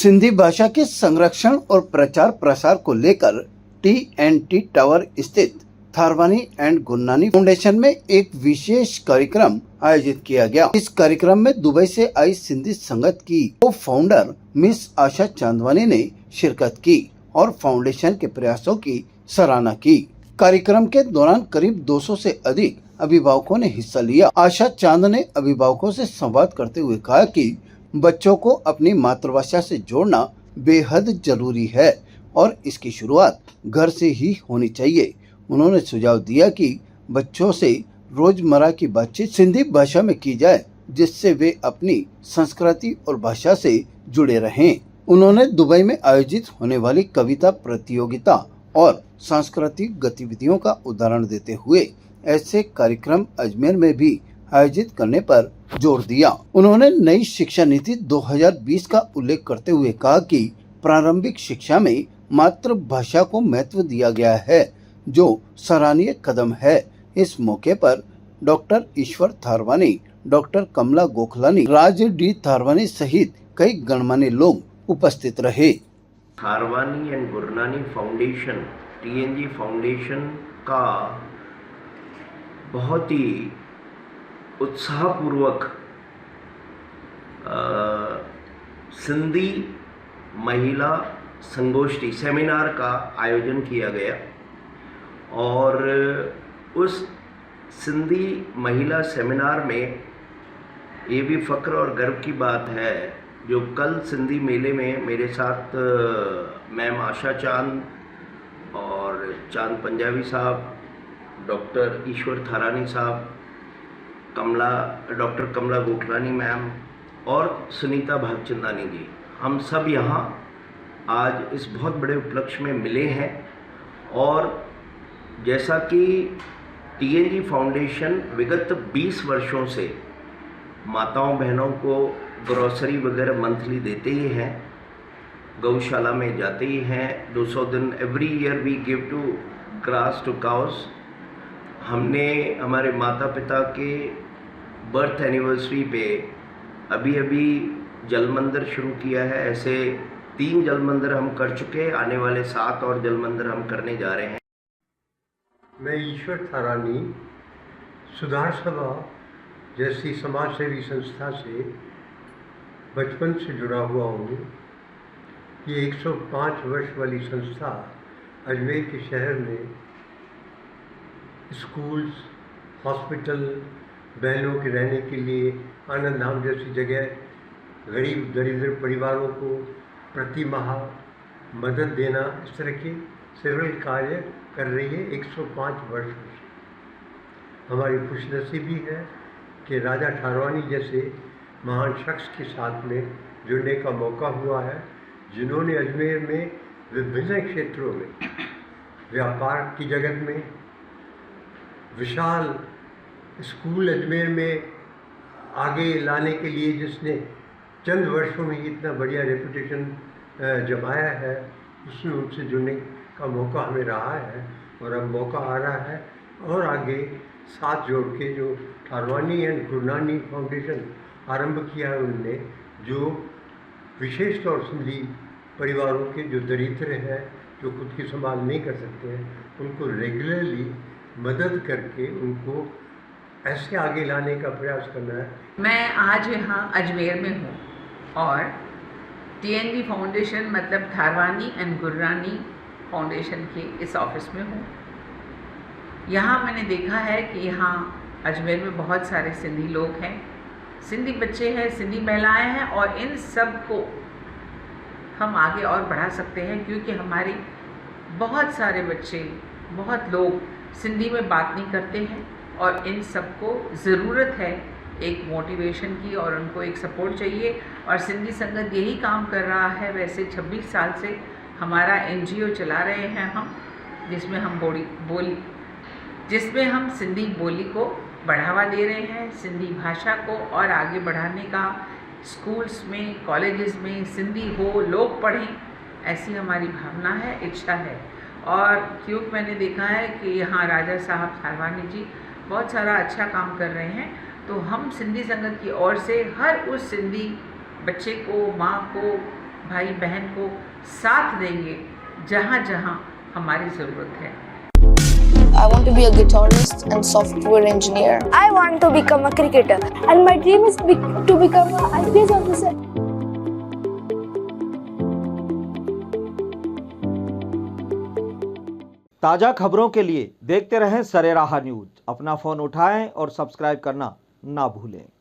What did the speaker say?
सिंधी भाषा के संरक्षण और प्रचार प्रसार को लेकर TNT टावर स्थित थारवानी एंड गुरनानी फाउंडेशन में एक विशेष कार्यक्रम आयोजित किया गया। इस कार्यक्रम में दुबई से आई सिंधी संगत की को-फाउंडर मिस आशा चांदवानी ने शिरकत की और फाउंडेशन के प्रयासों की सराहना की। कार्यक्रम के दौरान करीब 200 से अधिक अभिभावकों ने हिस्सा लिया। आशा चांद ने अभिभावकों से संवाद करते हुए कहा कि बच्चों को अपनी मातृभाषा से जोड़ना बेहद जरूरी है और इसकी शुरुआत घर से ही होनी चाहिए। उन्होंने सुझाव दिया कि बच्चों से रोजमर्रा की बातचीत सिंधी भाषा में की जाए, जिससे वे अपनी संस्कृति और भाषा से जुड़े रहें। उन्होंने दुबई में आयोजित होने वाली कविता प्रतियोगिता और सांस्कृतिक गतिविधियों का उदाहरण देते हुए ऐसे कार्यक्रम अजमेर में भी आयोजित करने पर जोर दिया। उन्होंने नई शिक्षा नीति 2020 का उल्लेख करते हुए कहा कि प्रारंभिक शिक्षा में मातृभाषा को महत्व दिया गया है, जो सराहनीय कदम है। इस मौके पर डॉक्टर ईश्वर थारवानी, डॉक्टर कमला गोखलानी, राज डी थारवानी सहित कई गणमान्य लोग उपस्थित रहे। Tharwani and Gurnani foundation, TNG foundation का बहुत ही उत्साहपूर्वक सिंधी महिला संगोष्ठी सेमिनार का आयोजन किया गया और उस सिंधी महिला सेमिनार में ये भी फ़ख्र और गर्व की बात है, जो कल सिंधी मेले में मेरे साथ मैम आशा चांद और चांद पंजाबी साहब, डॉक्टर ईश्वर थारानी साहब, डॉक्टर कमला गोखलानी मैम और सुनीता भागचंदानी जी, हम सब यहाँ आज इस बहुत बड़े उपलक्ष्य में मिले हैं। और जैसा कि TNG फाउंडेशन विगत 20 वर्षों से माताओं बहनों को ग्रोसरी वगैरह मंथली देते ही हैं, गौशाला में जाते ही हैं, 200 दिन every year we give to grass to cows. हमने हमारे माता पिता के बर्थ एनिवर्सरी पे अभी जल मंदिर शुरू किया है। ऐसे 3 जल मंदिर हम कर चुके, आने वाले 7 और जल मंदिर हम करने जा रहे हैं। मैं ईश्वर थारानी सुधार सभा जैसी समाज सेवी संस्था से बचपन से जुड़ा हुआ हूँ। ये 105 वर्ष वाली संस्था अजमेर के शहर में स्कूल्स, हॉस्पिटल, बहनों के रहने के लिए आनंद धाम जैसी जगह, गरीब दरिद्र परिवारों को प्रति माह मदद देना, इस तरह के सेवरल कार्य कर रही है 105 वर्षों से। हमारी खुशनसीबी है कि राजा थारवानी जैसे महान शख्स के साथ में जुड़ने का मौका हुआ है, जिन्होंने अजमेर में विभिन्न क्षेत्रों में, व्यापार की जगत में, विशाल स्कूल अजमेर में आगे लाने के लिए जिसने चंद वर्षों में इतना बढ़िया रेपुटेशन जमाया है, उसमें उनसे जुड़ने का मौका हमें रहा है और अब मौका आ रहा है। और आगे साथ जोड़ के जो थारवानी एंड गुरनानी फाउंडेशन आरंभ किया है उनने, जो विशेष तौर सिंधी परिवारों के जो दरिद्र हैं, जो खुद की संभाल नहीं कर सकते हैं, उनको रेगुलरली मदद करके उनको ऐसे आगे लाने का प्रयास करना है। मैं आज यहाँ अजमेर में हूँ और TNG फाउंडेशन मतलब थारवानी एंड गुरनानी फाउंडेशन के इस ऑफिस में हूँ। यहाँ मैंने देखा है कि यहाँ अजमेर में बहुत सारे सिंधी लोग हैं, सिंधी बच्चे हैं, सिंधी महिलाएं हैं और इन सब को हम आगे और बढ़ा सकते हैं, क्योंकि हमारी बहुत सारे बच्चे, बहुत लोग सिंधी में बात नहीं करते हैं और इन सबको ज़रूरत है एक मोटिवेशन की और उनको एक सपोर्ट चाहिए। और सिंधी संगत यही काम कर रहा है। वैसे 26 साल से हमारा NGO चला रहे हैं हम, जिसमें हम सिंधी बोली को बढ़ावा दे रहे हैं, सिंधी भाषा को और आगे बढ़ाने का। स्कूल्स में, कॉलेजेस में सिंधी हो, लोग पढ़ें, ऐसी हमारी भावना है, इच्छा है। और क्योंकि मैंने देखा है कि यहाँ राजा साहब थारवानी जी बहुत सारा अच्छा काम कर रहे हैं, तो हम सिंधी संगत की ओर से हर उस सिंधी बच्चे को, माँ को भाई बहन को साथ देंगे जहाँ जहाँ हमारी ज़रूरत है। I want to be a guitarist and software engineer. I want to become a cricketer. And my dream is to become an IPS officer. ताज़ा खबरों के लिए देखते रहें सरेराह न्यूज। अपना फ़ोन उठाएं और सब्सक्राइब करना ना भूलें।